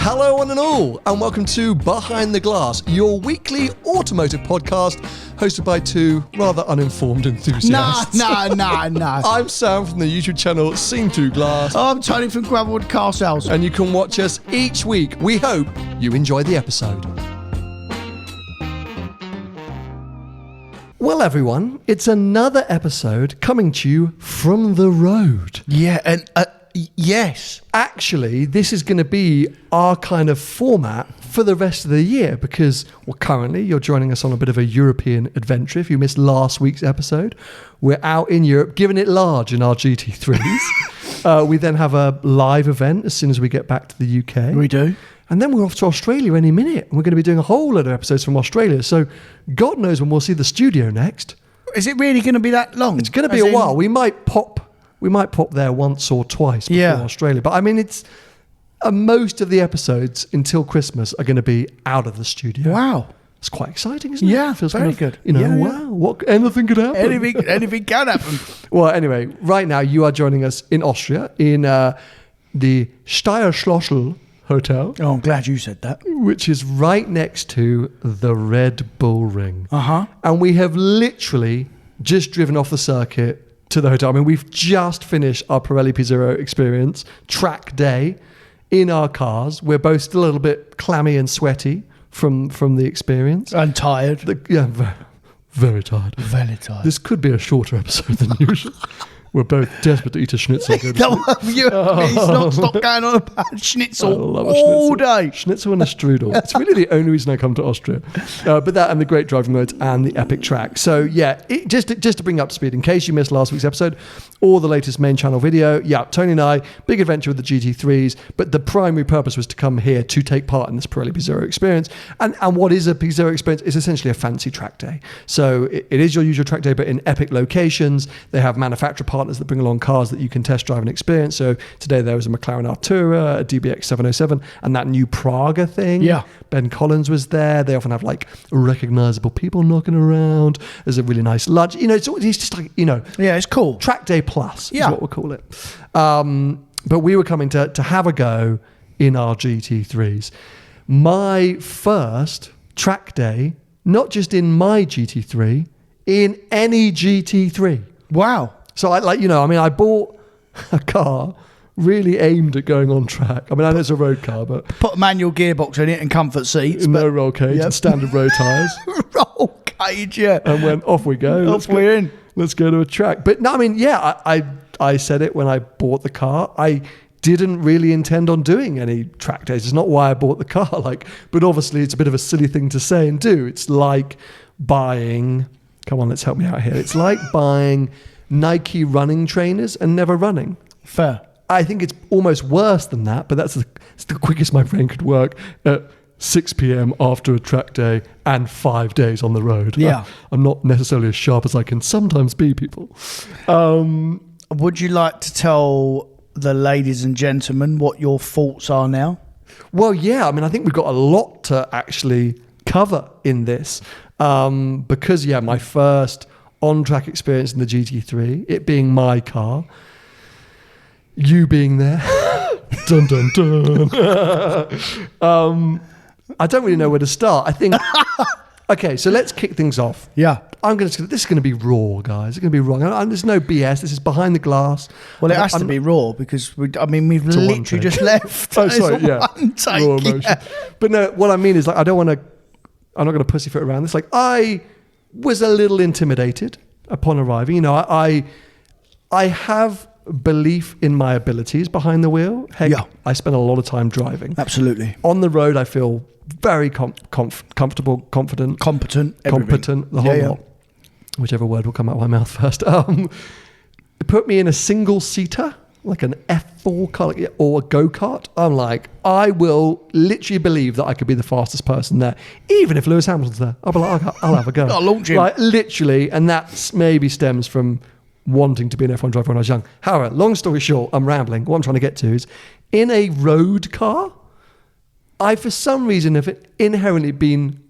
Hello one and all, and welcome to Behind the Glass, your weekly automotive podcast hosted by two rather uninformed enthusiasts. No. I'm Sam from the YouTube channel Seen Through Glass. I'm Tony from Gravelwood Car Sales. And you can watch us each week. We hope you enjoy the episode. Well, everyone, it's another episode coming to you from the road. Yeah, and yes. Actually, this is going to be our kind of format for the rest of the year because, well, currently you're joining us on a bit of a European adventure. If you missed last week's episode, we're out in Europe, giving it large in our GT3s. We then have a live event as soon as we get back to the UK. We do. And then we're off to Australia any minute. And we're going to be doing a whole load of episodes from Australia. So God knows when we'll see the studio next. Is it really going to be that long? It's going to be a while. We might pop there once or twice before Australia. But I mean, it's most of the episodes until Christmas are going to be out of the studio. Wow. It's quite exciting, isn't it? Yeah, Feels very kind of, good. Wow, anything could happen. Anything can happen. Well, anyway, right now you are joining us in Austria in the Steierschlossl Hotel. Oh, I'm glad you said that. Which is right next to the Redbull Ring. Uh-huh. And we have literally just driven off the circuit to the hotel. I mean, we've just finished our Pirelli P0 experience, track day, in our cars. We're both still a little bit clammy and sweaty from the experience. And tired. Very tired. Very tired. This could be a shorter episode than usual. We're both desperate to eat a schnitzel. Please not stop going on about schnitzel all day. Schnitzel and a strudel. It's really the only reason I come to Austria. But that and the great driving modes and the epic track. So yeah, just to bring up to speed, in case you missed last week's episode or the latest main channel video, Tony and I, big adventure with the GT3s, but the primary purpose was to come here to take part in this Pirelli P0 experience. And what is a P0 experience is essentially a fancy track day. So it is your usual track day, but in epic locations. They have manufacturer partners that bring along cars that you can test drive and experience. So today there was a McLaren Artura, a DBX 707, and that new Praga thing. Yeah. Ben Collins was there. They often have like recognizable people knocking around. There's a really nice lunch. It's just like, Yeah, it's cool. Track day plus is what we'll call it. But we were coming to have a go in our GT3s. My first track day, not just in my GT3, in any GT3. Wow. So I bought a car really aimed at going on track. I mean, I know it's a road car, but put a manual gearbox in it and comfort seats. No roll cage and standard road tyres. Roll cage, yeah. And went, off we go. We're in. Let's go to a track. But no, I mean, I said it when I bought the car. I didn't really intend on doing any track days. It's not why I bought the car. But obviously it's a bit of a silly thing to say and do. It's like buying, come on, let's help me out here. It's like buying Nike running trainers and never running. Fair. I think it's almost worse than that, but that's the quickest my brain could work at 6 p.m. after a track day and 5 days on the road. Yeah. I'm not necessarily as sharp as I can sometimes be, people. Would you like to tell the ladies and gentlemen what your thoughts are now? Well, yeah. I mean, I think we've got a lot to actually cover in this because, my first on-track experience in the GT3, it being my car, you being there, dun dun dun. I don't really know where to start. I think, okay, so let's kick things off. Yeah. This is going to be raw, guys. It's going to be raw. There's no BS. This is behind the glass. Well, it has to be raw because we've literally just left. Oh, sorry, yeah. One take, raw emotion. Yeah. But no, what I mean is I'm not going to pussyfoot around this. I was a little intimidated upon arriving. I have belief in my abilities behind the wheel. Heck, I spend a lot of time driving. Absolutely. On the road, I feel very comfortable, confident. Competent, the whole lot. Whichever word will come out of my mouth first. It put me in a single-seater, like an F4 car or a go-kart. I'm like, I will literally believe that I could be the fastest person there. Even if Lewis Hamilton's there, I'll be like, I'll have a go. I'll launch him. Literally, and that maybe stems from wanting to be an F1 driver when I was young. However, long story short, I'm rambling. What I'm trying to get to is, in a road car, I, for some reason, have inherently been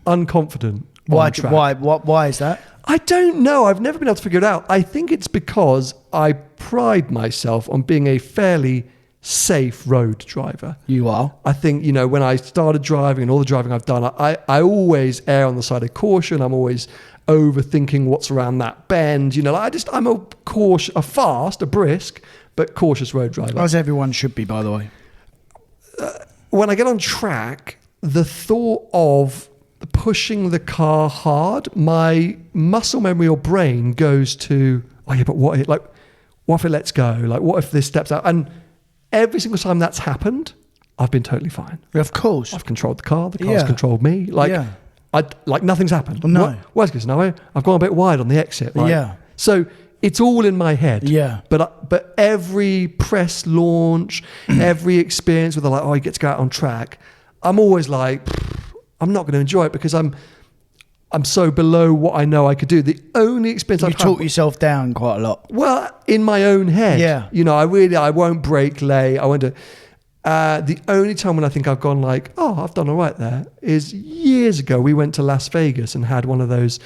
unconfident. Why is that? I don't know. I've never been able to figure it out. I think it's because I pride myself on being a fairly safe road driver. You are. I think, you know, when I started driving and all the driving I've done, I always err on the side of caution. I'm always overthinking what's around that bend. You know, I'm a brisk, but cautious road driver. As everyone should be, by the way. When I get on track, the thought of pushing the car hard, my muscle memory or brain goes to, oh yeah, but what if it lets go? Like, what if this steps out? And every single time that's happened, I've been totally fine. Of course. I've controlled the car's controlled me. Like nothing's happened. No. Worst case scenario, I've gone a bit wide on the exit. Right? Yeah. So it's all in my head. Yeah. But every press launch, every experience where they're like, oh, you get to go out on track, I'm always like, I'm not going to enjoy it because I'm so below what I know I could do. The only experience I've had... You talk yourself down quite a lot. Well, in my own head. Yeah. You know, I won't brake late. I won't do... the only time when I think I've gone like, oh, I've done all right there is years ago. We went to Las Vegas and had one of those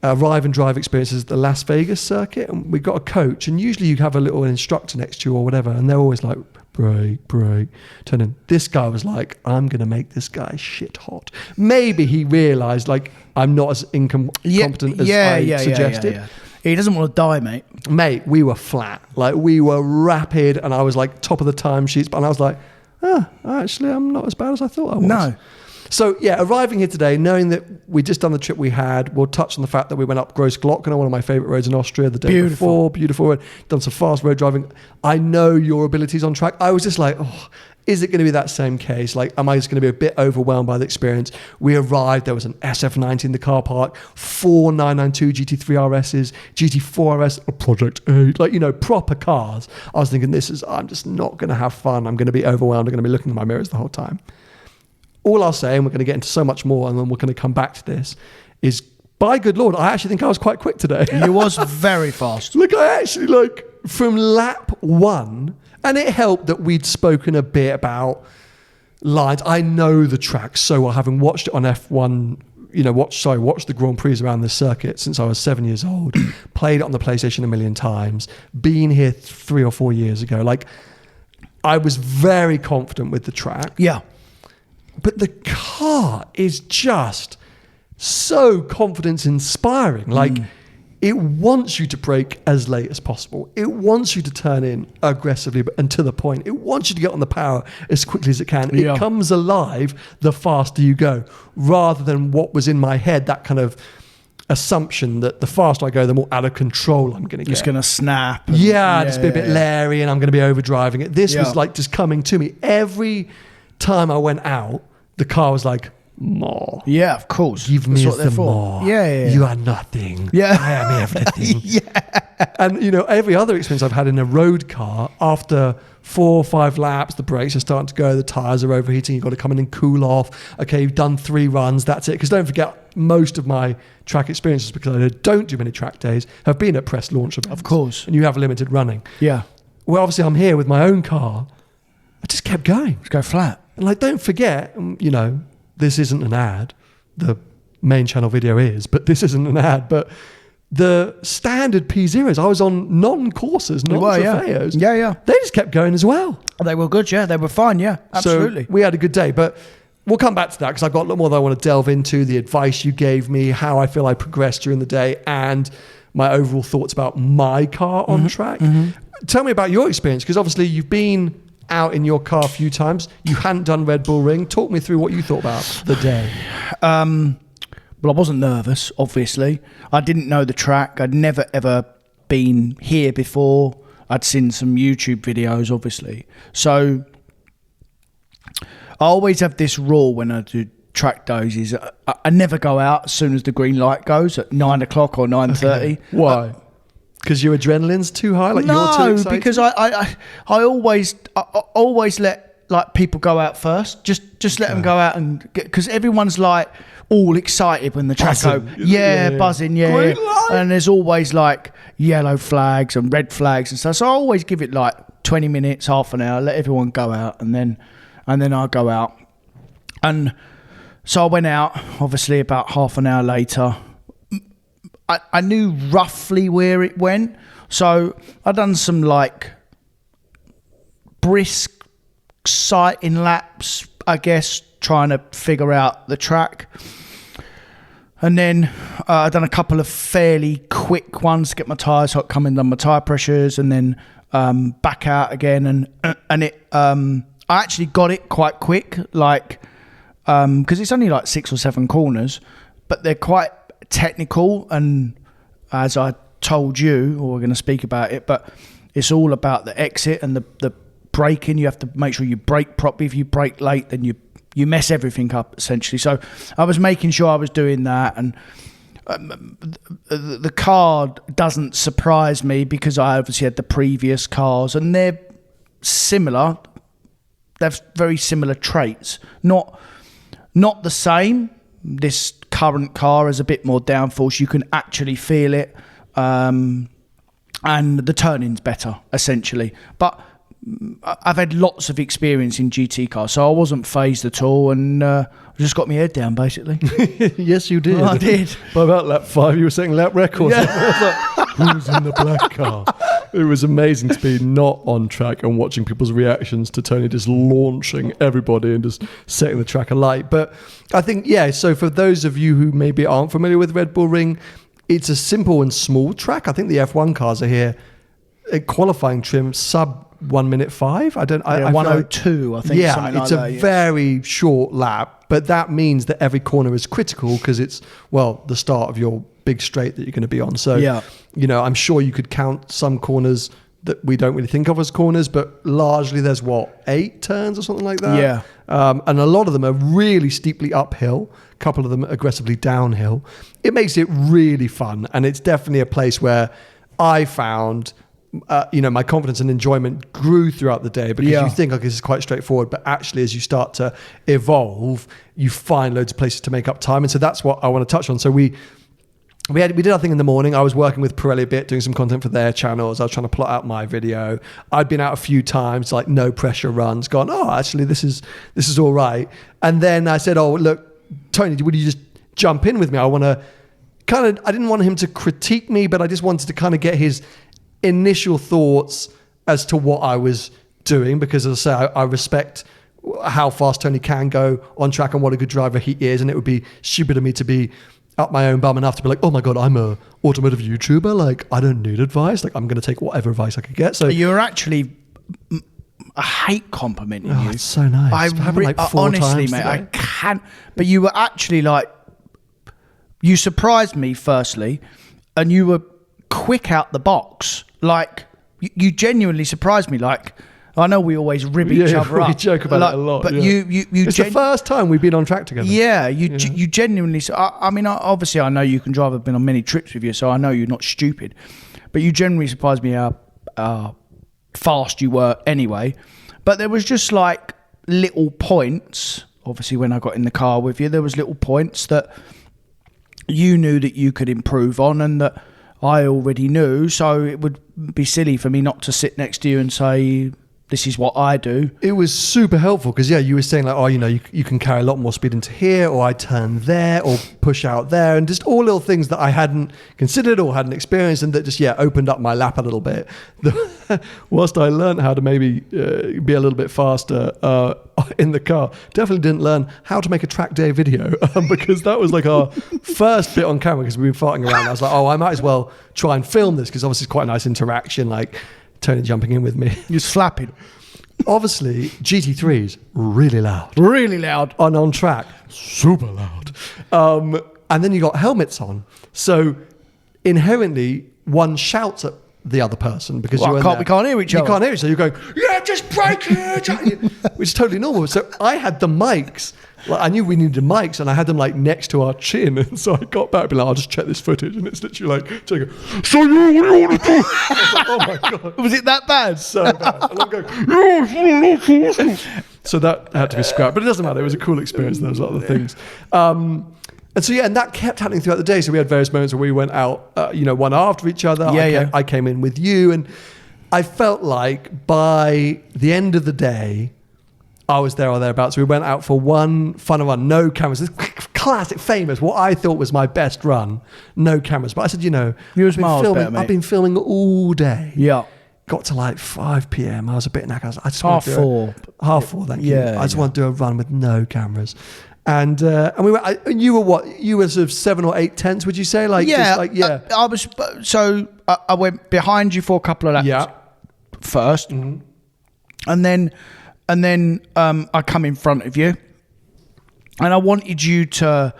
arrive and drive experiences at the Las Vegas circuit. And we got a coach. And usually you have a little instructor next to you or whatever. And they're always like, brake, turn in. This guy was like, I'm going to make this guy shit hot. Maybe he realised like I'm not as incompetent as I suggested. Yeah. He doesn't want to die, mate. Mate, we were flat. Like, we were rapid, and I was like top of the timesheets, but I was like, actually, I'm not as bad as I thought I was. No. So, yeah, arriving here today, knowing that we just done the trip we had, we'll touch on the fact that we went up Großglockner, one of my favourite roads in Austria, the day before. Beautiful road. Done some fast road driving. I know your abilities on track. I was just like, oh, is it going to be that same case? Like, am I just going to be a bit overwhelmed by the experience? We arrived, there was an SF90 in the car park, 4 992 GT3 RSs, GT4 RS, a Project 8, like, you know, proper cars. I was thinking, I'm just not going to have fun. I'm going to be overwhelmed. I'm going to be looking in my mirrors the whole time. All I'll say, and we're going to get into so much more, and then we're going to come back to this, is, by good Lord, I actually think I was quite quick today. You was very fast. Look, I actually, from lap 1, and it helped that we'd spoken a bit about lines. I know the track so well, having watched it on F1, you know, watched the Grand Prix around the circuit since I was 7 years old, played it on the PlayStation a million times, been here 3 or 4 years ago. Like, I was very confident with the track. Yeah. But the car is just so confidence-inspiring. Like, it wants you to brake as late as possible. It wants you to turn in aggressively and to the point. It wants you to get on the power as quickly as it can. Yeah. It comes alive the faster you go, rather than what was in my head, that kind of assumption that the faster I go, the more out of control I'm going to get. It's going to snap. Just be a bit leery, and I'm going to be overdriving it. This was like just coming to me. Every time I went out, the car was like, more. Yeah, of course. Give me some more. Yeah. You are nothing. Yeah. I am everything. And, you know, every other experience I've had in a road car, after 4 or 5 laps, the brakes are starting to go, the tyres are overheating, you've got to come in and cool off. Okay, you've done 3 runs, that's it. Because don't forget, most of my track experiences, because I don't do many track days, have been at press launch events. Of course. And you have limited running. Yeah. Well, obviously I'm here with my own car. I just kept going. Just go flat. And like, don't forget, you know, this isn't an ad. The main channel video is, but this isn't an ad. But the standard P0s, I was on non-Corsas, non-Trofeos. Yeah. They just kept going as well. They were good, yeah. They were fine, yeah. Absolutely. So we had a good day. But we'll come back to that because I've got a lot more that I want to delve into, the advice you gave me, how I feel I progressed during the day, and my overall thoughts about my car on track. Tell me about your experience, because obviously you've been out in your car a few times. You hadn't done Redbull Ring. Talk me through what you thought about the day. Well, I wasn't nervous, obviously. I didn't know the track. I'd never, ever been here before. I'd seen some YouTube videos, obviously. So I always have this rule when I do track days is I never go out as soon as the green light goes at 9 o'clock or 9:30. Okay. Why? Because your adrenaline's too high? Like, you're too excited? Because I always let like people go out first. Just let them go out, and because everyone's like all excited when the track opens. Buzzing, Green light. And there's always like yellow flags and red flags and stuff. So I always give it like 20 minutes, half an hour, let everyone go out, and then I'll go out. And so I went out, obviously about half an hour later. I knew roughly where it went. So I'd done some like brisk sighting laps, I guess, trying to figure out the track. And then I've done a couple of fairly quick ones to get my tyres hot, come in, done my tyre pressures, and then back out again. And it, I actually got it quite quick, like, because it's only like 6 or 7 corners, but they're quite technical. And as I told you, or we're going to speak about it, but it's all about the exit and the braking. You have to make sure you brake properly. If you brake late, then you mess everything up, essentially. So I was making sure I was doing that, and the car doesn't surprise me because I obviously had the previous cars, and they're similar. They have very similar traits. Not the same. This current car is a bit more downforce. You can actually feel it, and the turning's better, essentially. But I've had lots of experience in GT cars, so I wasn't phased at all, and I just got my head down, basically. Yes, you did. I did. By about lap 5, you were setting lap records. Yeah. I was like, who's in the black car? It was amazing to be not on track and watching people's reactions to Tony just launching everybody and just setting the track alight. But I think, yeah, so for those of you who maybe aren't familiar with Red Bull Ring, it's a simple and small track. I think the F1 cars are here at qualifying trim sub 1 minute 5. I 1:02, I think. Yeah, something it's like a that, very short lap, but that means that every corner is critical because it's, well, the start of your big straight that you're going to be on. So, Yeah. you know, I'm sure you could count some corners that we don't really think of as corners, but largely there's 8 turns or something like that. Yeah. And a lot of them are really steeply uphill. A couple of them aggressively downhill. It makes it really fun, and it's definitely a place where I found my confidence and enjoyment grew throughout the day, because you think, okay, this is quite straightforward, but actually as you start to evolve, you find loads of places to make up time. And so that's what I want to touch on. So we did our thing in the morning. I was working with Pirelli a bit, doing some content for their channels. I was trying to plot out my video. I'd been out a few times, like no pressure runs, gone, oh, actually this is all right. And then I said, oh, look, Tony, would you just jump in with me? I didn't want him to critique me, but I just wanted to kind of get his initial thoughts as to what I was doing, because as I say, I respect how fast Tony can go on track and what a good driver he is, and it would be stupid of me to be up my own bum enough to be like, oh my god, I'm a automotive YouTuber, like I don't need advice, like I'm going to take whatever advice I could get. So you're actually, I hate complimenting you. It's so nice. Honestly, mate, I can't. But you were actually like, you surprised me firstly, and you were quick out the box. Like you genuinely surprised me. Like, I know we always rib each other up. We joke about it a lot. But you it's the first time we've been on track together. Yeah, you genuinely. I mean, obviously, I know you can drive. I've been on many trips with you, so I know you're not stupid. But you genuinely surprised me how fast you were anyway. But there was just like little points. Obviously, when I got in the car with you, there was little points that you knew that you could improve on, and that I already knew. So it would be silly for me not to sit next to you and say, this is what I do. It was super helpful because, you were saying like, oh, you can carry a lot more speed into here, or I turn there, or push out there, and just all little things that I hadn't considered or hadn't experienced, and that just, opened up my lap a little bit. Whilst I learned how to maybe be a little bit faster in the car, definitely didn't learn how to make a track day video because that was like our first bit on camera, because we've been farting around. I was like, oh, I might as well try and film this, because obviously it's quite a nice interaction, like Tony jumping in with me. You're slapping. Obviously, GT3s, really loud. Really loud. And on track, super loud. And then you got helmets on. So inherently, one shouts at the other person because we can't hear each other. You can't hear each other. You're going, yeah, just brake it, which is totally normal. So I had the mics. Like, I knew we needed mics, and I had them like next to our chin. And so I got back and be like, I'll just check this footage. And it's literally like, so what do you want to do? Like, oh my God. Was it that bad? So bad. And I'm going, so that had to be scrapped. But it doesn't matter. It was a cool experience. There was a lot of things. And so, and that kept happening throughout the day. So we had various moments where we went out, one after each other. I came in with you, and I felt like by the end of the day, I was there or thereabouts. So we went out for one final run, no cameras. This classic, famous, what I thought was my best run, no cameras. But I said, I've been filming all day. Yeah. got to like 5 p.m. I was a bit knackered. I just Half four. Half four, thank you. Yeah, I just want to do a run with no cameras. And we were. And you were what? You were sort of 7 or 8 tenths, would you say? Like, Yeah, just like, yeah. I was. So I went behind you for a couple of laps first, and then I come in front of you, and I wanted you to.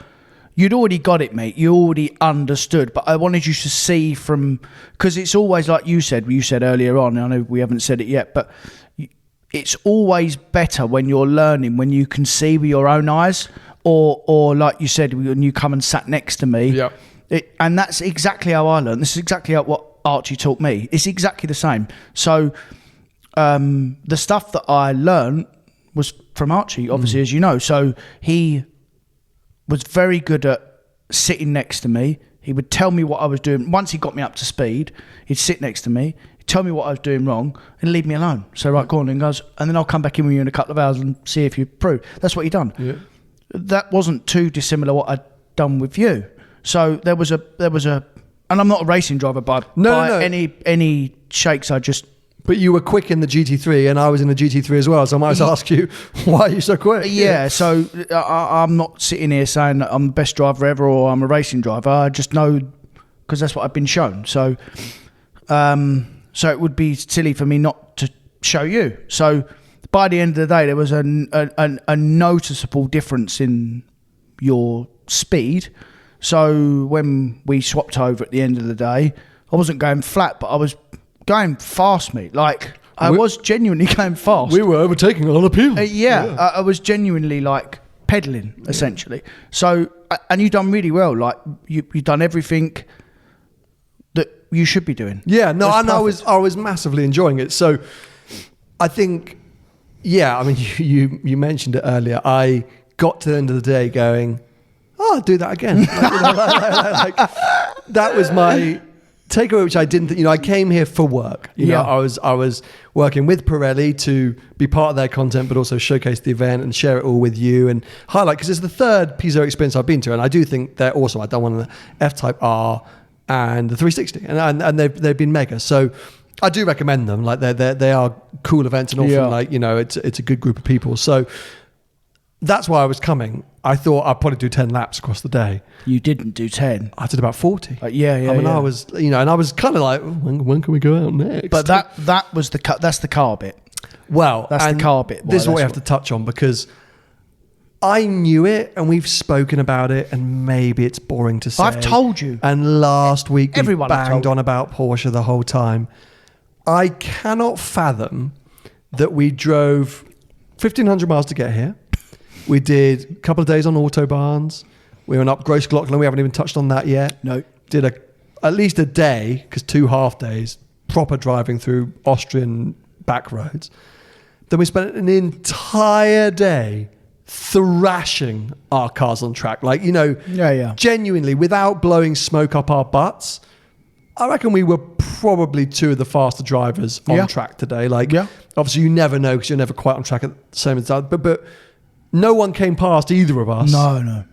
You'd already got it, mate. You already understood, but I wanted you to see from, because it's always like you said earlier on. I know we haven't said it yet, but it's always better when you're learning, when you can see with your own eyes, or like you said, when you come and sat next to me. Yeah. And that's exactly how I learned. This is exactly what Archie taught me. It's exactly the same. So the stuff that I learned was from Archie, obviously, as you know. So he was very good at sitting next to me. He would tell me what I was doing. Once he got me up to speed, he'd sit next to me, he'd tell me what I was doing wrong, and leave me alone. So, right, go on, and goes, and then I'll come back in with you in a couple of hours and see if you improve. That's what he done. Yeah. That wasn't too dissimilar what I'd done with you. So there was a, and I'm not a racing driver by any shakes. But you were quick in the GT3, and I was in the GT3 as well. So I might ask you, why are you so quick? Yeah. So I'm not sitting here saying that I'm the best driver ever or I'm a racing driver. I just know because that's what I've been shown. So, so it would be silly for me not to show you. So by the end of the day, there was a noticeable difference in your speed. So when we swapped over at the end of the day, I wasn't going flat, but I was going fast, mate. Like I was genuinely going fast. We were overtaking on appeal. I was genuinely like pedaling essentially. So and you've done really well. Like you've done everything that you should be doing. Yeah, no, and I was massively enjoying it. So I think, yeah, I mean, you mentioned it earlier. I got to the end of the day going, I'll do that again. Like, that was my takeaway, which I didn't think. I came here for work. You know, I was working with Pirelli to be part of their content, but also showcase the event and share it all with you and highlight, because it's the third Peugeot experience I've been to, and I do think they're awesome. I've done one on the F-Type R and the 360, and they've been mega. So I do recommend them. Like they are cool events, and often it's a good group of people. So that's why I was coming. I thought I'd probably do 10 laps across the day. You didn't do 10. I did about 40. I mean, I was, and I was kind of like, when can we go out next? But that was that's the car bit. Well, that's the car bit. This is what we have to touch on, because I knew it and we've spoken about it, and maybe it's boring to say. I've told you. And last week Everyone we banged on about Porsche the whole time. I cannot fathom that we drove 1,500 miles to get here. We did a couple of days on Autobahns. We went up Gross Glockner. We haven't even touched on that yet. No. Did at least a day, because 2 half days, proper driving through Austrian back roads. Then we spent an entire day thrashing our cars on track. Like, genuinely, without blowing smoke up our butts. I reckon we were probably 2 of the faster drivers on track today. Like, obviously you never know, because you're never quite on track at the same time. But no one came past either of us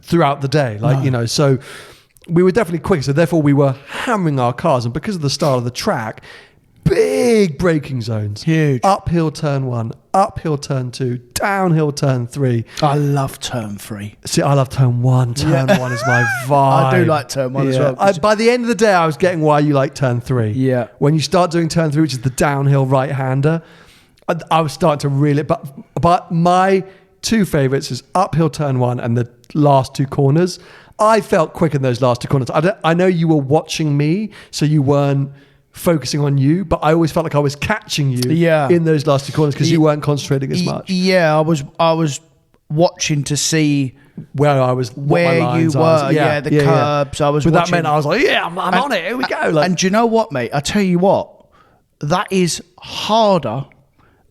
throughout the day. Like, so we were definitely quick. So therefore we were hammering our cars. And because of the style of the track, big braking zones. Huge. Uphill turn 1, uphill turn 2, downhill turn 3. I love turn 3. See, I love turn 1. Turn 1 is my vibe. I do like turn 1 as well. By the end of the day, I was getting why you like turn 3. Yeah. When you start doing turn 3, which is the downhill right-hander, I was starting to reel it. But my 2 favourites is uphill turn 1 and the last 2 corners. I felt quick in those last 2 corners. I know you were watching me, so you weren't focusing on you, but I always felt like I was catching you in those last 2 corners, because you weren't concentrating as much. Yeah, I was watching to see where I was, where you were. The curbs. I was. But watching. That meant I was like, I'm on it. Here we go. And do you know what, mate? I tell you what, that is harder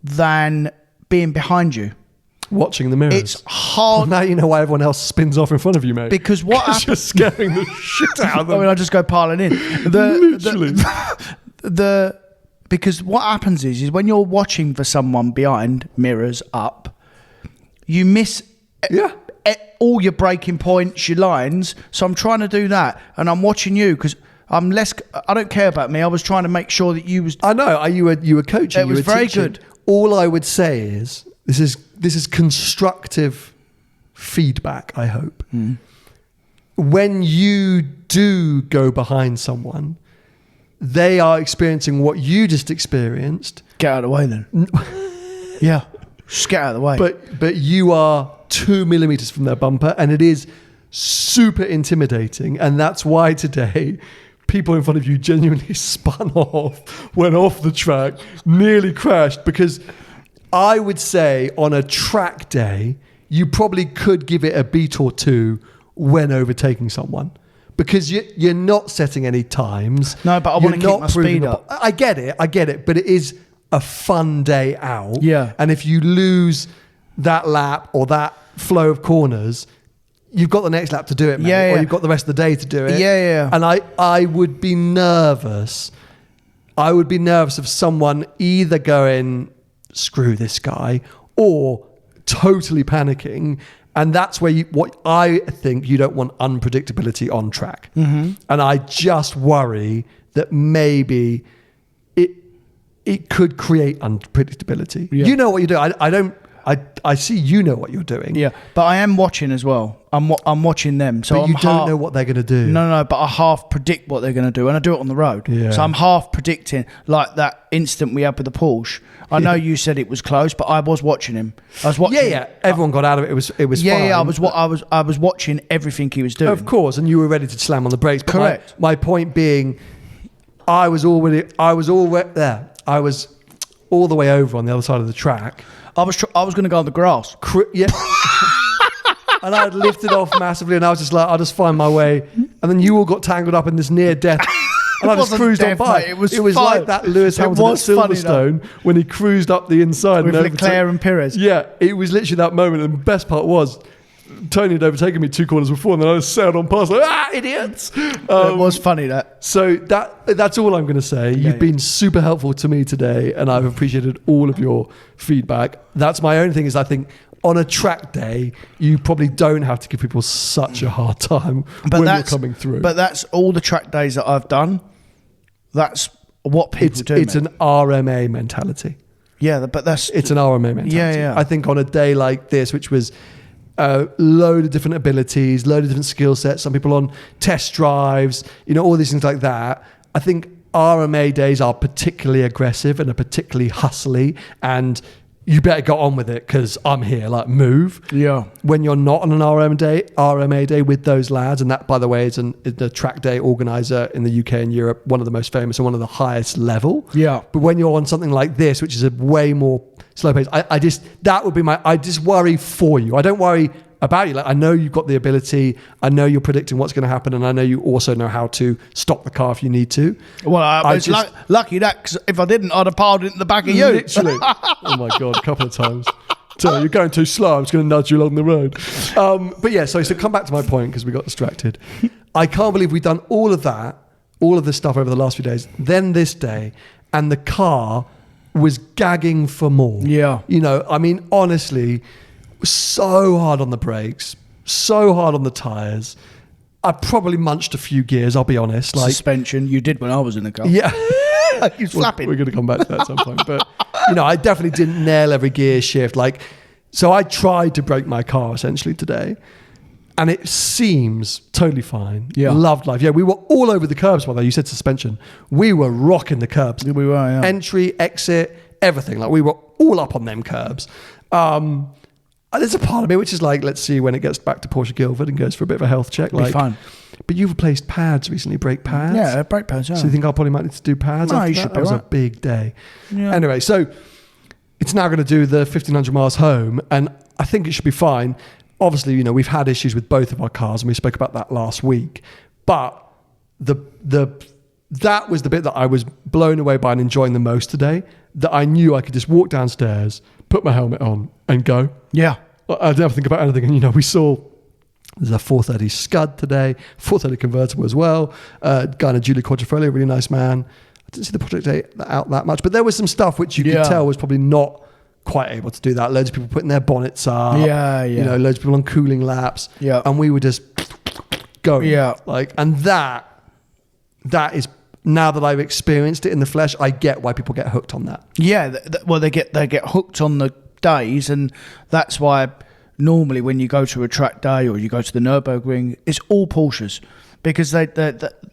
than being behind you. Watching the mirrors. It's hard. Well, now you know why everyone else spins off in front of you, mate. Because what happens... You're scaring the shit out of them. I mean, I just go piling in. Literally. Because what happens is when you're watching for someone behind, mirrors up, you miss all your braking points, your lines. So I'm trying to do that, and I'm watching you, because I don't care about me. I was trying to make sure that you was. I know you were coaching. It was you were very teaching. good. All I would say is this is constructive feedback. I hope when you do go behind someone, they are experiencing what you just experienced. Get out of the way, then. Yeah, just get out of the way. But you are 2 millimeters from their bumper, and it is super intimidating. And that's why today, people in front of you genuinely spun off, went off the track, nearly crashed. Because I would say on a track day, you probably could give it a beat or two when overtaking someone. Because you're not setting any times. No, but I want to keep my speed up. I get it. But it is a fun day out. Yeah. And if you lose that lap or that flow of corners, you've got the next lap to do it, mate. Yeah. Or you've got the rest of the day to do it. Yeah. And I would be nervous. I would be nervous of someone either going, screw this guy, or totally panicking. And that's where what I think you don't want unpredictability on track. And I just worry that maybe it could create unpredictability. Yeah. You know what you're doing. I see you know what you're doing. Yeah, but I am watching as well. I'm watching them. So but you don't know what they're going to do. No, but I half predict what they're going to do, and I do it on the road. Yeah. So I'm half predicting, like that instant we had with the Porsche. I know you said it was close, but I was watching him. I was watching. Yeah. Everyone got out of it. It was Yeah, fine. yeah. I was watching everything he was doing. Of course, and you were ready to slam on the brakes. But Correct. My point being, I was already there. I was all the way over on the other side of the track. I was going to go on the grass. Yeah. And I had lifted off massively, and I was just like, I'll just find my way. And then you all got tangled up in this near death. And I just wasn't cruised death, on by. mate. It was like that Lewis Hamilton at was funny, Silverstone when he cruised up the inside. With and Leclerc and Perez. Yeah, it was literally that moment. And the best part was, Tony had overtaken me 2 corners before, and then I just sailed on past like, idiots. It was funny, that. So that's all I'm going to say. You've been super helpful to me today, and I've appreciated all of your feedback. That's my only thing is I think on a track day, you probably don't have to give people such a hard time when you're coming through. But that's all the track days that I've done. That's what people do. It's an RMA mentality. Yeah, but it's an RMA mentality. Yeah. I think on a day like this, which was a load of different abilities, load of different skill sets, some people on test drives, all these things like that. I think RMA days are particularly aggressive and are particularly hustly, and you better get on with it because I'm here, like move. Yeah. When you're not on an RMA day with those lads, and that, by the way, is the track day organizer in the UK and Europe, one of the most famous and one of the highest level. Yeah. But when you're on something like this, which is a way more slow pace, I just worry for you. I don't worry about you. Like, I know you've got the ability. I know you're predicting what's going to happen, and I know you also know how to stop the car if you need to. Well, I was lucky that, because if I didn't, I'd have piled into the back of you. Literally. Oh my God, a couple of times. So you're going too slow. I'm just going to nudge you along the road. But yeah, so come back to my point because we got distracted. I can't believe we've done all of that, all of this stuff over the last few days. Then this day, and the car was gagging for more. Yeah. Honestly, so hard on the brakes, so hard on the tyres. I probably munched a few gears, I'll be honest. Suspension, you did when I was in the car. Yeah. You're flapping. We're going to come back to that at some point. But, I definitely didn't nail every gear shift. So I tried to brake my car essentially today, and it seems totally fine. Yeah. Loved life. Yeah, we were all over the curbs, by the way. You said suspension. We were rocking the curbs. We were, yeah. Entry, exit, everything. We were all up on them curbs. There's a part of me which is let's see when it gets back to Porsche Guildford and goes for a bit of a health check. Be fine. But you've replaced pads recently, brake pads. Yeah, brake pads, yeah. So you think I probably might need to do pads? No, you should be. That was a big day. Yeah. Anyway, so it's now going to do the 1,500 miles home, and I think it should be fine. Obviously, we've had issues with both of our cars, and we spoke about that last week. But that was the bit that I was blown away by and enjoying the most today, that I knew I could just walk downstairs, put my helmet on, and go. Yeah. I didn't have to think about anything. And, we saw there's a 430 Scud today, 430 convertible as well. Guy named Giulio Quadrifoli, a really nice man. I didn't see the project out that much, but there was some stuff which you could tell was probably not quite able to do that. Loads of people putting their bonnets up. Yeah. Loads of people on cooling laps. Yeah. And we were just going. Yeah. And that that is, now that I've experienced it in the flesh, I get why people get hooked on that. Yeah, well, they get hooked on the days, and that's why normally when you go to a track day or you go to the Nürburgring, it's all Porsches, because they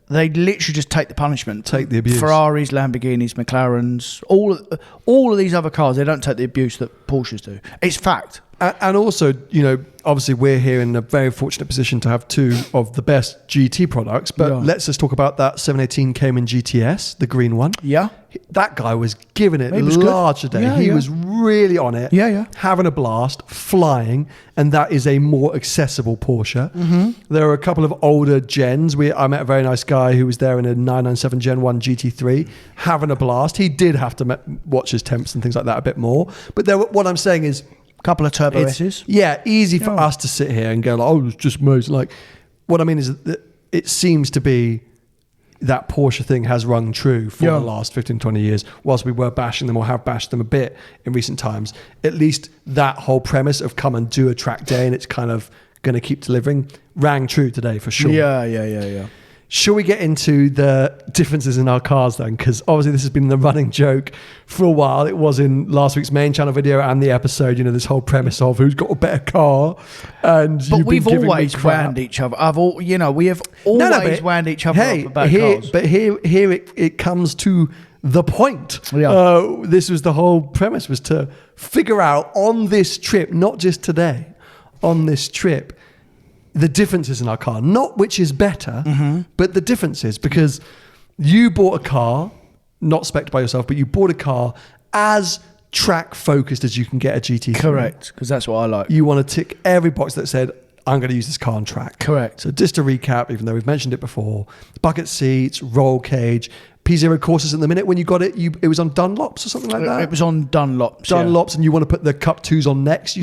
literally just take the punishment, take the abuse. Ferraris, Lamborghinis, McLarens, all of these other cars, they don't take the abuse that Porsches do. It's fact. And also, you know, obviously we're here in a very fortunate position to have two of the best GT products, but let's just talk about that 718 Cayman GTS, the green one. Yeah. That guy was giving it large today. Yeah, he was really on it, having a blast, flying, and that is a more accessible Porsche. Mm-hmm. There are a couple of older gens. I met a very nice guy who was there in a 997 Gen 1 GT3, having a blast. He did have to watch his temps and things like that a bit more. But what I'm saying is, couple of Turbo S's. Yeah, easy for us to sit here and go, like, oh, it's just amazing. Like, what I mean is that it seems to be that Porsche thing has rung true for the last 15, 20 years. Whilst we were bashing them or have bashed them a bit in recent times, at least that whole premise of come and do a track day and it's kind of going to keep delivering rang true today for sure. Yeah. Shall we get into the differences in our cars then? Because obviously this has been the running joke for a while. It was in last week's main channel video and the episode, you know, this whole premise of who's got a better car. But we've always wound each other. We have always wound each other up about cars. But here it comes to the point. Yeah. This was the whole premise, was to figure out on this trip, not just today, on this trip, the differences in our car, not which is better, but the differences, because you bought a car, not spec'd by yourself, but you bought a car as track focused as you can get a GT3. Correct, because that's what I like. You want to tick every box that said, I'm going to use this car on track. Correct. So just to recap, even though we've mentioned it before, bucket seats, roll cage, P0 courses in the minute. When you got it, it was on Dunlops or something like that? It was on Dunlops. Dunlops, and you want to put the Cup 2s on next?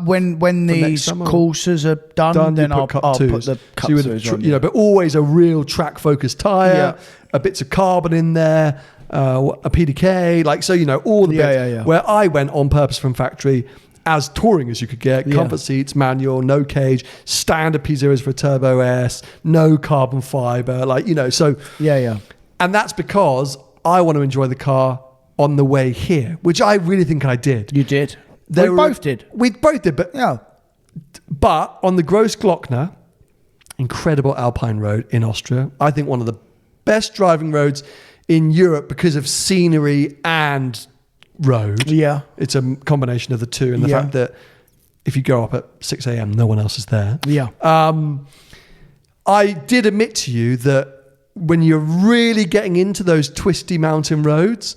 When these courses are done, then I'll put the Cup 2s on. You know, but always a real track-focused tyre, a bits of carbon in there, a PDK, like, so, you know, all the bits. Where I went on purpose from factory, as touring as you could get, comfort seats, manual, no cage, standard P0s for a Turbo S, no carbon fibre, like, you know, so... Yeah. And that's because I want to enjoy the car on the way here, which I really think I did. You did. We both did, but... Yeah. But on the Großglockner, incredible Alpine road in Austria, I think one of the best driving roads in Europe because of scenery and road. Yeah. It's a combination of the two, and the fact that if you go up at 6 a.m, no one else is there. Yeah. I did admit to you that when you're really getting into those twisty mountain roads,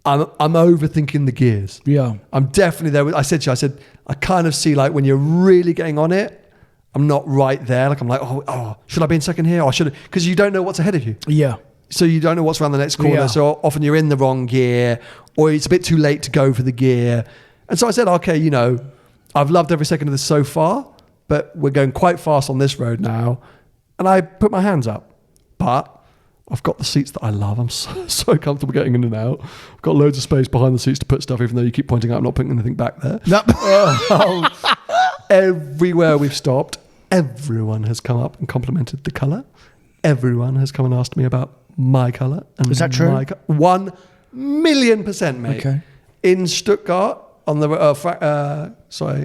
I'm overthinking the gears. Yeah. I'm definitely there. I said I kind of see, like, when you're really getting on it, I'm not right there. Like, I'm like, oh, should I be in second here? Or should I? Because you don't know what's ahead of you. Yeah. So you don't know what's around the next corner. Yeah. So often you're in the wrong gear, or it's a bit too late to go for the gear. And so I said, okay, you know, I've loved every second of this so far, but we're going quite fast on this road now. And I put my hands up. But I've got the seats that I love. I'm so comfortable getting in and out. I've got loads of space behind the seats to put stuff, even though you keep pointing out I'm not putting anything back there. Nope. Everywhere we've stopped, everyone has come up and complimented the colour. Everyone has come and asked me about my colour. Is that true? 1,000,000%, mate. Okay. In Stuttgart, on the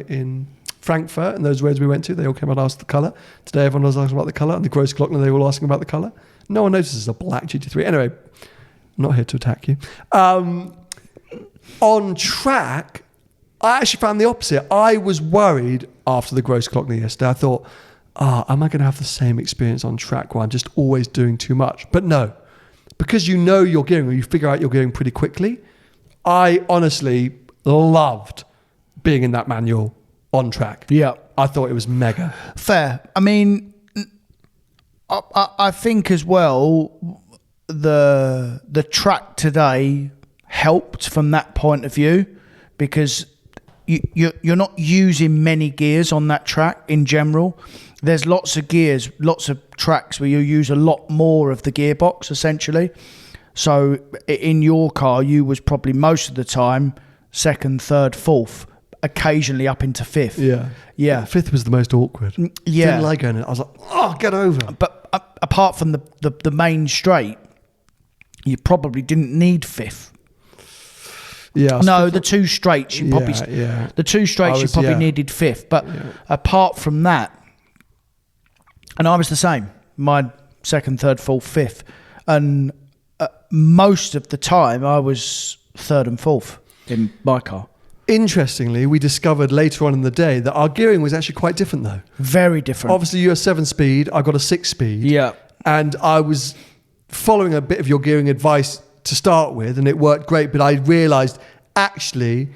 in Frankfurt, and those roads we went to, they all came out and asked the colour. Today, everyone was asking about the colour, and the Großglockner, they were all asking about the colour. No one notices a black GT3. Anyway, I'm not here to attack you. On track, I actually found the opposite. I was worried after the Großglockner yesterday. I thought, am I going to have the same experience on track where I'm just always doing too much? But no, because you know your gearing, or you figure out your gearing pretty quickly, I honestly loved being in that manual on track. Yeah. I thought it was mega. Fair. I mean, I think as well, the track today helped from that point of view, because you're not using many gears on that track in general. There's lots of gears, lots of tracks where you use a lot more of the gearbox, essentially. So in your car, you was probably most of the time second, third, fourth, occasionally up into fifth. Yeah. Yeah. Fifth was the most awkward. Yeah. Didn't like going in. I was like, get over. But apart from the main straight, you probably didn't need fifth. Yeah. No, the two straights you probably needed fifth. But apart from that, and I was the same. My second, third, fourth, fifth, and most of the time I was third and fourth in my car. Interestingly, we discovered later on in the day that our gearing was actually quite different, though. Very different. Obviously, you're a 7-speed. I got a 6-speed. Yeah. And I was following a bit of your gearing advice to start with, and it worked great. But I realised actually,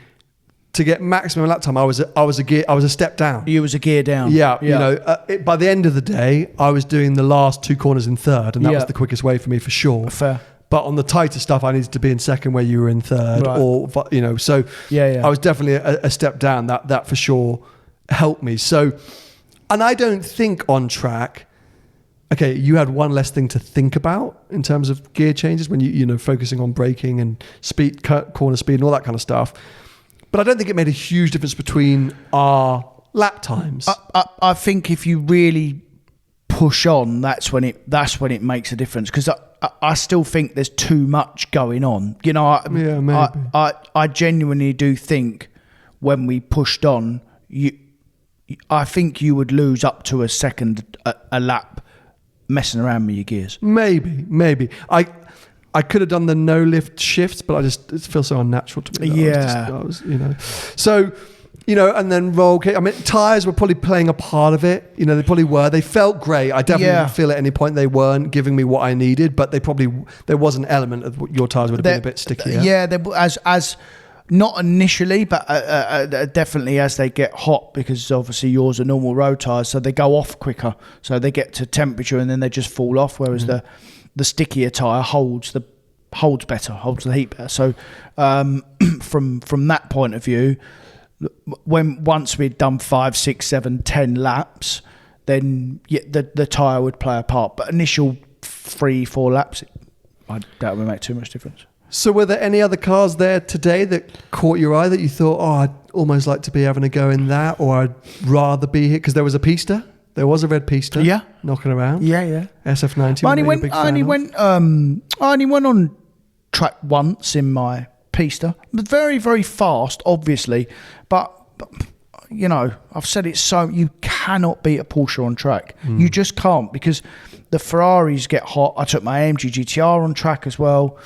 to get maximum lap time, I was a step down. You was a gear down. Yeah. You know, by the end of the day, I was doing the last 2 corners in third, and that was the quickest way for me for sure. Fair. But on the tighter stuff, I needed to be in second where you were in third, right. or you know. So I was definitely a step down. That for sure helped me. So, and I don't think on track. Okay, you had one less thing to think about in terms of gear changes when you know focusing on braking and speed, corner speed, and all that kind of stuff. But I don't think it made a huge difference between our lap times. I think if you really push on, that's when it makes a difference, because I still think there's too much going on. You know, I genuinely do think when we pushed on, I think you would lose up to a second a lap messing around with your gears. Maybe. I could have done the no lift shifts, but it feels so unnatural to me. Yeah. I was, you know. So, you know, and then roll kit. I mean, tyres were probably playing a part of it. You know, they probably were. They felt great. I definitely didn't feel at any point they weren't giving me what I needed, but there was an element of your tyres would have been a bit stickier. Yeah, as not initially, but definitely as they get hot, because obviously yours are normal road tyres, so they go off quicker. So they get to temperature and then they just fall off, whereas the stickier tyre holds the heat better. So from that point of view, once we'd done 5, 6, 7, 10 laps, then the tyre would play a part. But initial 3, 4 laps, I doubt it would make too much difference. So were there any other cars there today that caught your eye that you thought, I'd almost like to be having a go in that, or I'd rather be here? Because there was a pista. There was a red pista. Yeah. Knocking around. Yeah. SF90. I only went on track once in my pista. Very, very fast, obviously. But you know, I've said it so, you cannot beat a Porsche on track. You just can't, because the Ferraris get hot. I took my AMG GTR on track as well.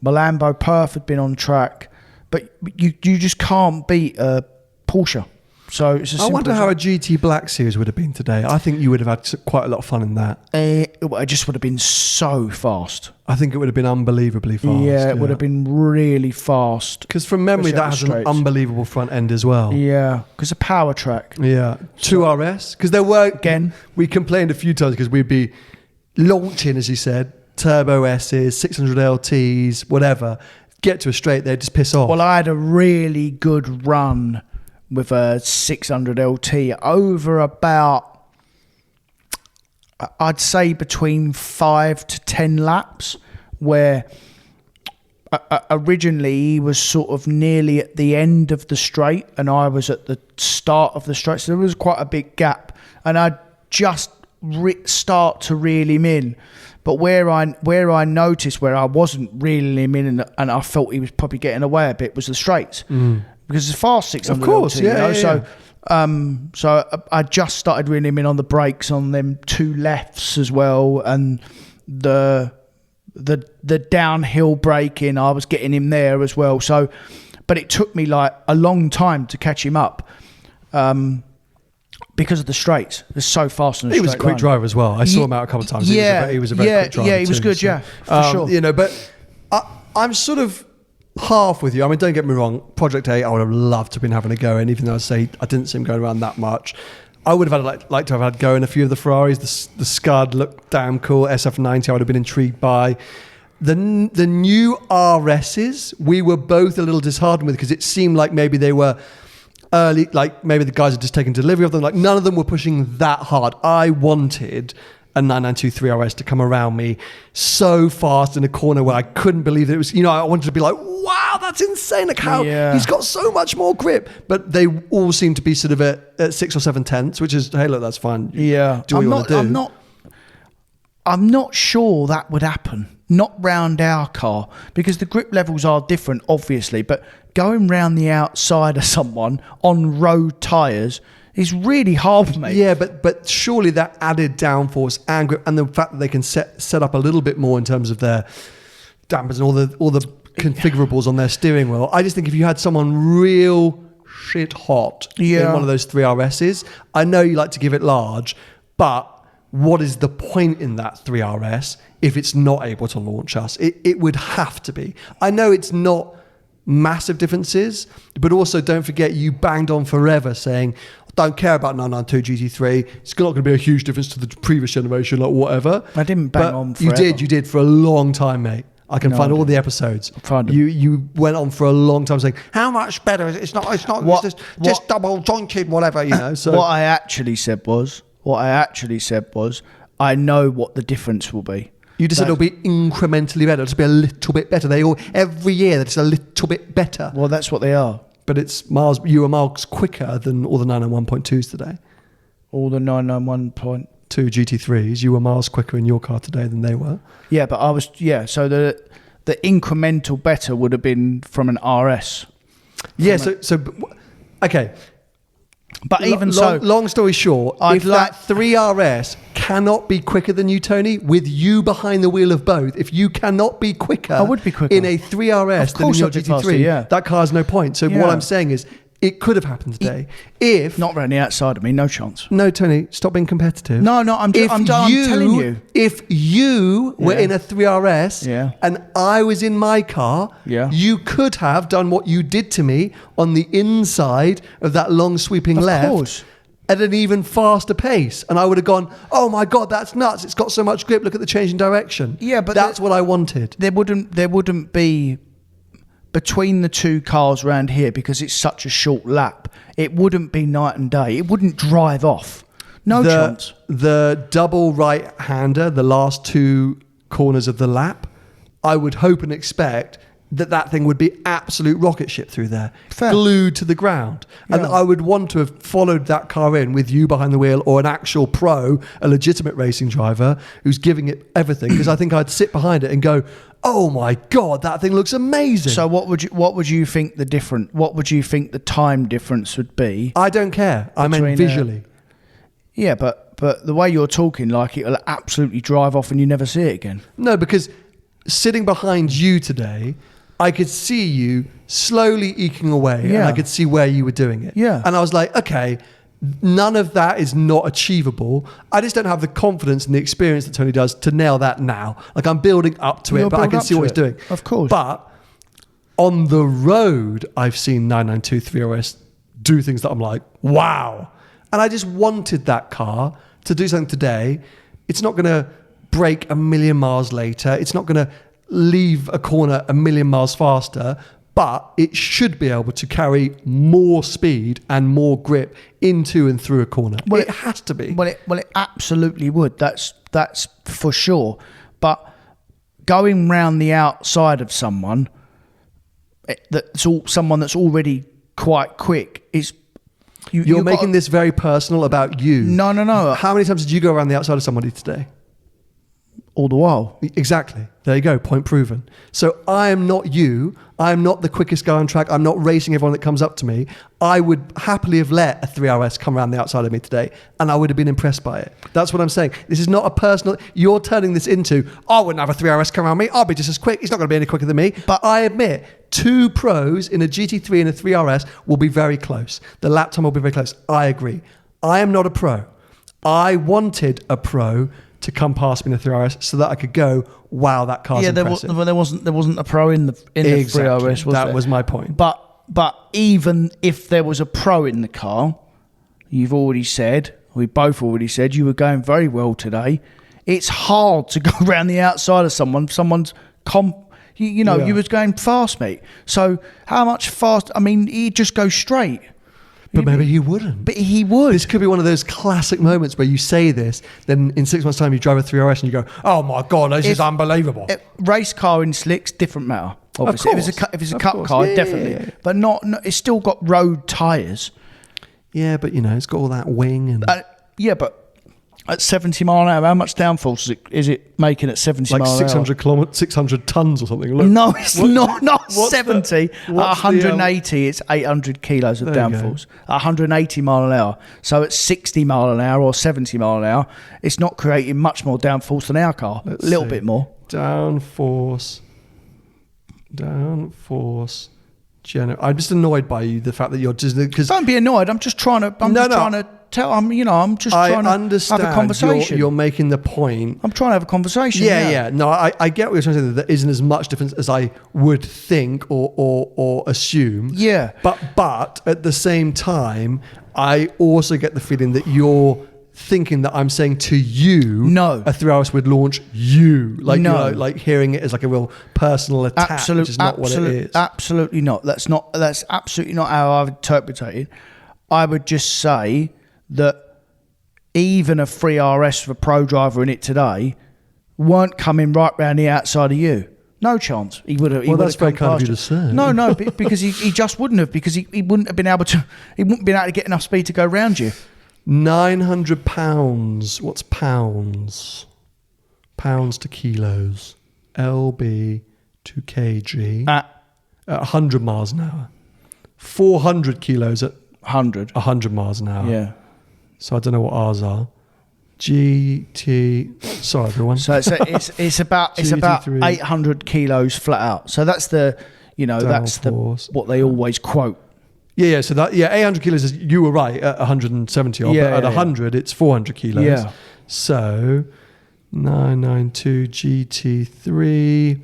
My Lambo Perf had been on track, but you just can't beat a Porsche. So it's I wonder how a GT Black Series would have been today. I think you would have had quite a lot of fun in that. It just would have been so fast. I think it would have been unbelievably fast. Yeah, it would have been really fast. Because from memory, that has an unbelievable front end as well. Yeah, because a power track. Yeah, 2 RS. Because there were, again, we complained a few times because we'd be launching, as you said, Turbo S's, 600 LTs, whatever. Get to a straight, they'd just piss off. Well, I had a really good run with a 600 LT over about, I'd say between 5 to 10 laps, where originally he was sort of nearly at the end of the straight and I was at the start of the straight. So there was quite a big gap, and I'd just start to reel him in. But where I noticed where I wasn't reeling him in and I felt he was probably getting away a bit was the straights. Because it's fast 600 of course, LT, yeah, you know? Yeah. So I just started reeling him in on the brakes on them 2 lefts as well, and the downhill braking, I was getting him there as well. So, but it took me like a long time to catch him up. Because of the straights. It's so fast. He was a quick driver as well. I saw him out a couple of times. He was a very quick driver. Yeah, he was good, so, for sure. You know, but I'm sort of half with you. I mean, don't get me wrong. Project 8, I would have loved to have been having a go in, even though I say I didn't see him going around that much. I would have had like to have had a go in a few of the Ferraris. The Scud looked damn cool. SF90, I would have been intrigued by. The new RSs, we were both a little disheartened with, because it seemed like maybe they were early, like maybe the guys had just taken delivery of them. Like none of them were pushing that hard. I wanted a 9923 RS to come around me so fast in a corner where I couldn't believe that it was, you know, I wanted to be like, wow, that's insane. Like how he's got so much more grip. But they all seem to be sort of at 6 or 7 tenths, which is, hey, look, that's fine. Yeah. Do what you want to do. I'm not sure that would happen. Not round our car, because the grip levels are different, obviously. But going round the outside of someone on road tyres is really hard, mate. Yeah, but surely that added downforce and grip, and the fact that they can set up a little bit more in terms of their dampers and all the configurables on their steering wheel. I just think if you had someone real shit hot in one of those 3RSs, I know you like to give it large, but what is the point in that 3RS if it's not able to launch us? It would have to be. I know it's not massive differences, but also don't forget you banged on forever saying, don't care about 992 GT3. It's not going to be a huge difference to the previous generation, like whatever. I didn't bang on forever. You did for a long time, mate. I can find all the episodes. You went on for a long time saying, how much better is it? It's not just double jointed, whatever, you know. So what I actually said was, I know what the difference will be. You just said it'll be incrementally better. It'll just be a little bit better. Every year they're just a little bit better. Well, that's what they are. But it's miles. You were miles quicker than all the 991.2s today. All the 991.2 GT3s. You were miles quicker in your car today than they were. Yeah, but I was. Yeah, so the incremental better would have been from an RS. Yeah. Okay. But even long story short, if that 3RS cannot be quicker than you, Tony, with you behind the wheel of both, if you cannot be quicker, I would be quicker in a 3RS than in your GT3, faster, that car has no point. So what I'm saying is, it could have happened today. If not around the outside of me, no chance. No, Tony, stop being competitive. No, I'm telling you. If you were in a 3RS and I was in my car, you could have done what you did to me on the inside of that long sweeping left at an even faster pace. And I would have gone, oh my God, that's nuts. It's got so much grip. Look at the change in direction. Yeah, but that's what I wanted. There wouldn't be between the two cars around here, because it's such a short lap, it wouldn't be night and day. It wouldn't drive off. No chance. The double right-hander, the last two corners of the lap, I would hope and expect that thing would be absolute rocket ship through there, glued to the ground. And I would want to have followed that car in with you behind the wheel, or an actual pro, a legitimate racing driver who's giving it everything, because I think I'd sit behind it and go, oh my God, that thing looks amazing. So what would you think the time difference would be? I don't care. I meant visually. Yeah, but the way you're talking, like it'll absolutely drive off and you never see it again. No, because sitting behind you today, I could see you slowly eking away, and I could see where you were doing it. Yeah. And I was like, okay, none of that is not achievable. I just don't have the confidence and the experience that Tony does to nail that now. Like, I'm building up to it, but I can see what he's doing. Of course. But on the road, I've seen 992 3RS do things that I'm like, wow. And I just wanted that car to do something today. It's not going to break a million miles later. It's not going to leave a corner a million miles faster, but it should be able to carry more speed and more grip into and through a corner. Well, it has to be. Well, it absolutely would. That's for sure. But going round the outside of someone that's already quite quick is. You're making this very personal about you. No. How many times did you go around the outside of somebody today? All the while. Exactly. There you go. Point proven. So I am not you. I am not the quickest guy on track. I'm not racing everyone that comes up to me. I would happily have let a 3RS come around the outside of me today, and I would have been impressed by it. That's what I'm saying. This is not a personal... You're turning this into, I wouldn't have a 3RS come around me. I'll be just as quick. He's not going to be any quicker than me. But I admit, two pros in a GT3 and a 3RS will be very close. The lap time will be very close. I agree. I am not a pro. I wanted a pro to come past me in the 3RS so that I could go, wow, that car's impressive. There wasn't a pro in the 3RS, was that there? was my point. But even if there was a pro in the car, we both already said, you were going very well today. It's hard to go around the outside of someone's you was going fast, mate. So how much fast? I mean, he'd just go straight. But maybe he wouldn't. But he would. This could be one of those classic moments where you say this, then in 6 months' time you drive a 3RS and you go, oh my God, this is unbelievable. Race car in slicks, different matter. Obviously, if it's a cup car, definitely. Yeah. But not, it's still got road tyres. Yeah, but it's got all that wing and... but At 70 mile an hour, how much downforce is it making at 70 Like mile an hour? 600 tons or something. Look, No, it's not what's 70. At 180, it's 800 kilos of downforce. At 180 mile an hour. So at 60 mile an hour or 70 mile an hour, it's not creating much more downforce than our car. A little bit more. Downforce. I'm just annoyed by you, the fact that you're just... Cause Don't be annoyed. I'm just trying to... I'm just trying to have a conversation. You're making the point. I'm trying to have a conversation. Yeah. No, I get what you're trying to say. There isn't as much difference as I would think or assume. Yeah. But at the same time, I also get the feeling that you're thinking that I'm saying to you, no, a 3RS would launch you. Like, no. You know, like hearing it as like a real personal attack, which is not what it is. Absolutely not. That's absolutely not how I've interpreted it. I would just say that even a 3RS with a pro driver in it today weren't coming right round the outside of you. No chance. He would have. Well, that's very kind of you to say. No, because he just wouldn't have. Because he wouldn't have been able to. He wouldn't have been able to get enough speed to go round you. 900 pounds. What's pounds? Pounds to kilos. LB to kg. At 100 miles an hour. 400 kilos at 100 miles an hour. Yeah. So I don't know what ours are. GT. Sorry, everyone. So it's about GT3. 800 kilos flat out. So that's the what they always quote. Yeah. So 800 kilos is, you were right, at 170 odd, but at 100 it's 400 kilos. Yeah. So 992 GT3.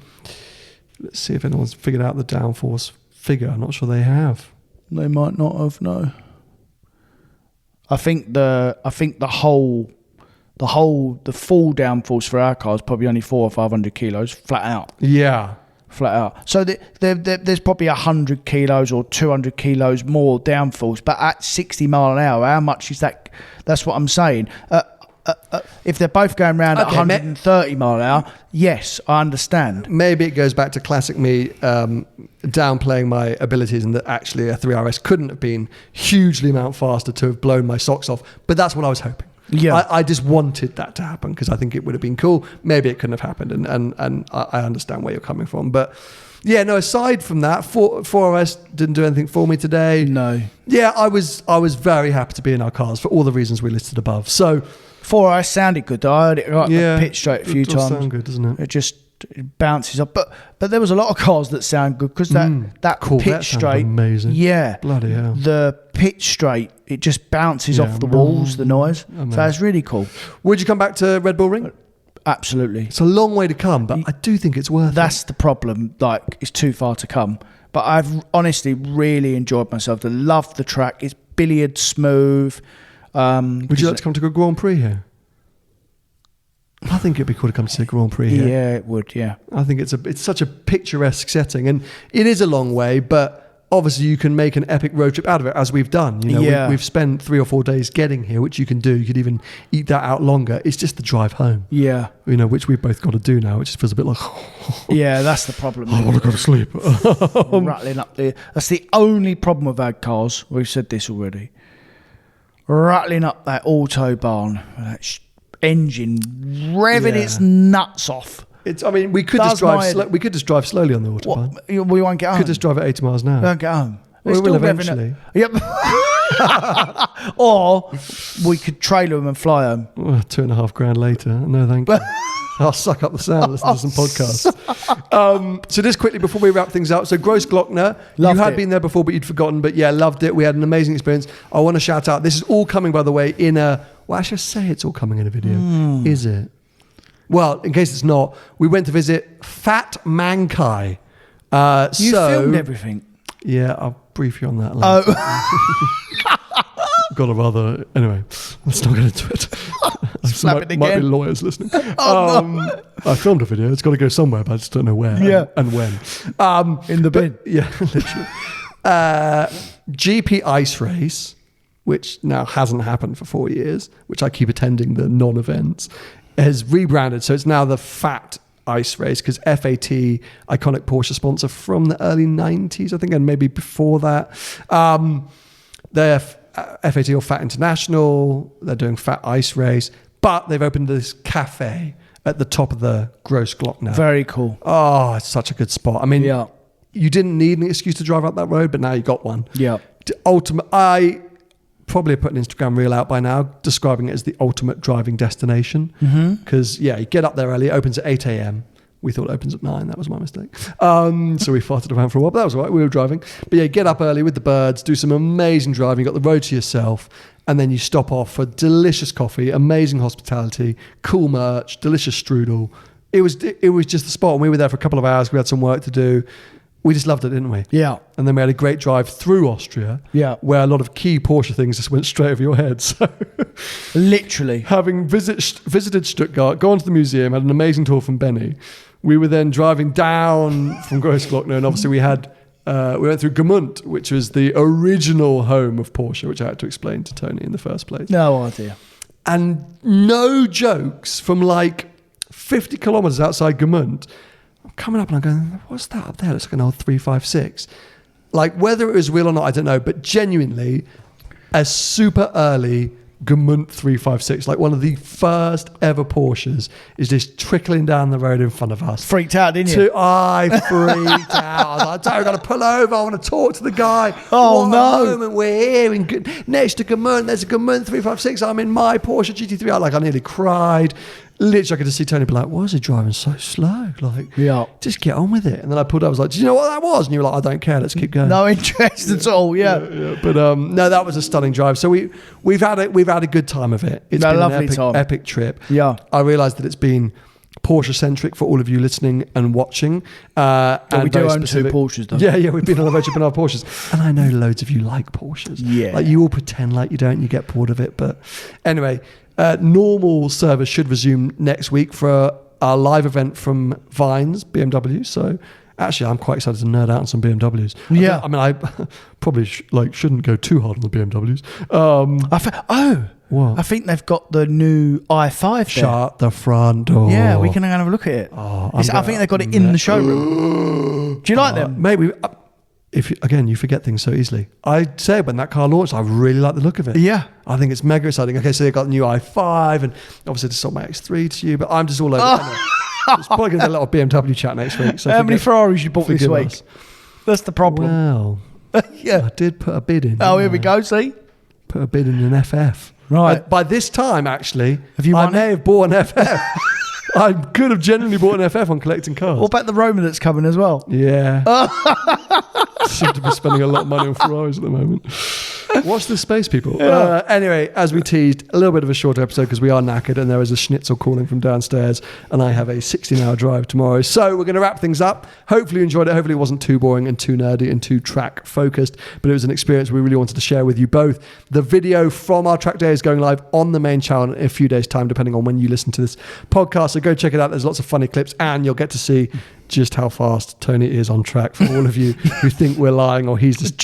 Let's see if anyone's figured out the downforce figure. I'm not sure they have. They might not have. No. I think the full downforce for our car is probably only 400 or 500 kilos flat out. Yeah. Flat out. So there's probably 100 kilos or 200 kilos more downforce, but at 60 mile an hour, how much is that? That's what I'm saying. If they're both going around at 130 mile an hour, yes, I understand. Maybe it goes back to classic me downplaying my abilities, and that actually a 3RS couldn't have been hugely amount faster to have blown my socks off. But that's what I was hoping. Yeah, I just wanted that to happen because I think it would have been cool. Maybe it couldn't have happened, and I understand where you're coming from. But yeah, no. Aside from that, 4RS didn't do anything for me today. No. Yeah, I was very happy to be in our cars for all the reasons we listed above. So 4RS sounded good though. I heard it pitch straight a few times. It does sound good, doesn't it? It just bounces up. But there was a lot of cars that sound good because that cool, pitch that straight, amazing. Yeah, bloody hell. The pitch straight, it just bounces off the walls. The noise, so it's really cool. Would you come back to Redbull Ring? Absolutely. It's a long way to come, but I do think it's worth it. That's the problem. Like, it's too far to come. But I've honestly really enjoyed myself. I love the track. It's billiard smooth. Would you like to come to a Grand Prix here? I think it'd be cool to come to see a Grand Prix here. Yeah, it would, yeah. I think it's such a picturesque setting, and it is a long way, but obviously you can make an epic road trip out of it, as we've done. You know, we've spent 3 or 4 days getting here, which you can do. You could even eat that out longer. It's just the drive home. Yeah. You know, which we've both got to do now, which feels a bit like... yeah, that's the problem. I want to go to sleep. Rattling up there. That's the only problem with our cars. We've said this already. Rattling up that autobahn, that engine revving its nuts off. I mean, we could just drive. We could just drive slowly on the autobahn. What? We won't get home. Could just drive at 80 miles an hour. We won't get home. We will eventually. Yep. Or we could trailer them and fly home. Well, $2,500 later. No, thank you. I'll suck up the sound, listen to some podcasts. So just quickly before we wrap things up. So Gross Glockner, you had been there before, but you'd forgotten. But yeah, loved it. We had an amazing experience. I want to shout out. This is all coming, by the way, in a... Well, I should say it's all coming in a video. Is it? Well, in case it's not, we went to visit Fat Mankai. You filmed everything. Yeah, I'll brief you on that later. Got a rather... Anyway, let's not get into it. Might be lawyers listening. I filmed a video. It's got to go somewhere, but I just don't know where and when. In the bin. Yeah, literally. GP Ice Race, which now hasn't happened for 4 years, which I keep attending the non-events, has rebranded. So it's now the Fat Ice Race, because FAT, iconic Porsche sponsor from the early 90s, I think, and maybe before that. They're FAT or Fat International. They're doing Fat Ice Race. But they've opened this cafe at the top of the Großglockner. Very cool. Oh, it's such a good spot. I mean, you didn't need an excuse to drive up that road, but now you got one. Yeah. I probably put an Instagram reel out by now describing it as the ultimate driving destination. Because, you get up there early. It opens at 8 a.m. We thought it opens at 9. That was my mistake. So we farted around for a while, but that was all right. We were driving. But get up early with the birds, do some amazing driving. You got the road to yourself. And then you stop off for delicious coffee, amazing hospitality, cool merch, delicious strudel. It was just the spot. And we were there for a couple of hours. We had some work to do. We just loved it, didn't we? Yeah. And then we had a great drive through Austria. Yeah. Where a lot of key Porsche things just went straight over your head. So literally. Having visited Stuttgart, gone to the museum, had an amazing tour from Benny. We were then driving down from Großglockner, and obviously we went through Gmünd, which was the original home of Porsche, which I had to explain to Tony in the first place. No idea. And no jokes, from like 50 kilometres outside Gmünd, I'm coming up and I'm going, what's that up there? It's like an old 356. Like, whether it was real or not, I don't know, but genuinely, a super early Gmünd 356, like one of the first ever Porsches, is just trickling down the road in front of us. Freaked out, didn't you? I freaked out. I was like, I've got to pull over. I want to talk to the guy. Oh, what no. a moment. We're here next to Gmünd. There's a Gmünd 356. I'm in my Porsche GT3. I nearly cried. Literally, I could just see Tony be like, why is he driving so slow? Like, just get on with it. And then I pulled up, I was like, do you know what that was? And you were like, I don't care, let's keep going. No interest at all, But no, that was a stunning drive. So we've had a good time of it. It's been an epic trip. Yeah. I realised that it's been Porsche-centric for all of you listening and watching. And we do own 2 Porsches, though. Yeah, we've been on a road trip in our Porsches. And I know loads of you like Porsches. Yeah. Like, you all pretend like you don't, you get bored of it. But anyway, normal service should resume next week for our live event from Vines, BMW. So actually, I'm quite excited to nerd out on some BMWs. Yeah. I probably shouldn't go too hard on the BMWs. What? I think they've got the new i5 there. Shut the front door. Yeah, we can go and have a look at it. I think they've got it in the showroom. Do you like them? Maybe. You forget things so easily. I said when that car launched, I really like the look of it. Yeah. I think it's mega exciting. Okay, so they've got the new i5, and obviously to sold my X3 to you, but I'm just all over it. Anyway. It's probably going to be a lot of BMW chat next week. So how many Ferraris you bought this week? That's the problem. Well, I did put a bid in. Oh, here we go, see? Put a bid in an FF. Right. By this time, actually, I may have bought an FF. I could have genuinely bought an FF on collecting cars. What about the Roman that's coming as well? Yeah. Seem to be spending a lot of money on Ferraris at the moment. Watch this space, people. Anyway, as we teased, a little bit of a shorter episode because we are knackered and there is a schnitzel calling from downstairs and I have a 16-hour drive tomorrow. So we're going to wrap things up. Hopefully you enjoyed it. Hopefully it wasn't too boring and too nerdy and too track focused, but it was an experience we really wanted to share with you both. The video from our track day is going live on the main channel in a few days' time, depending on when you listen to this podcast. So go check it out. There's lots of funny clips and you'll get to see just how fast Tony is on track for all of you who think we're lying or he's just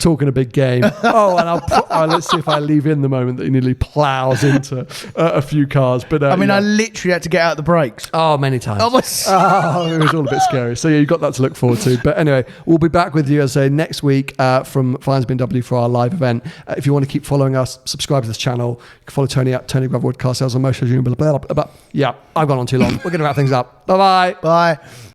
talking a big game. And let's see if I leave in the moment that he nearly plows into a few cars. But I literally had to get out the brakes. Oh, many times. It was all a bit scary. So you've got that to look forward to. But anyway, we'll be back with you, as I say, next week from Vines BMW for our live event. If you want to keep following us, subscribe to this channel. You can follow Tony at Tony Gravelwood Car Sales on most social media. Yeah, I've gone on too long. We're going to wrap things up. Bye-bye. Bye.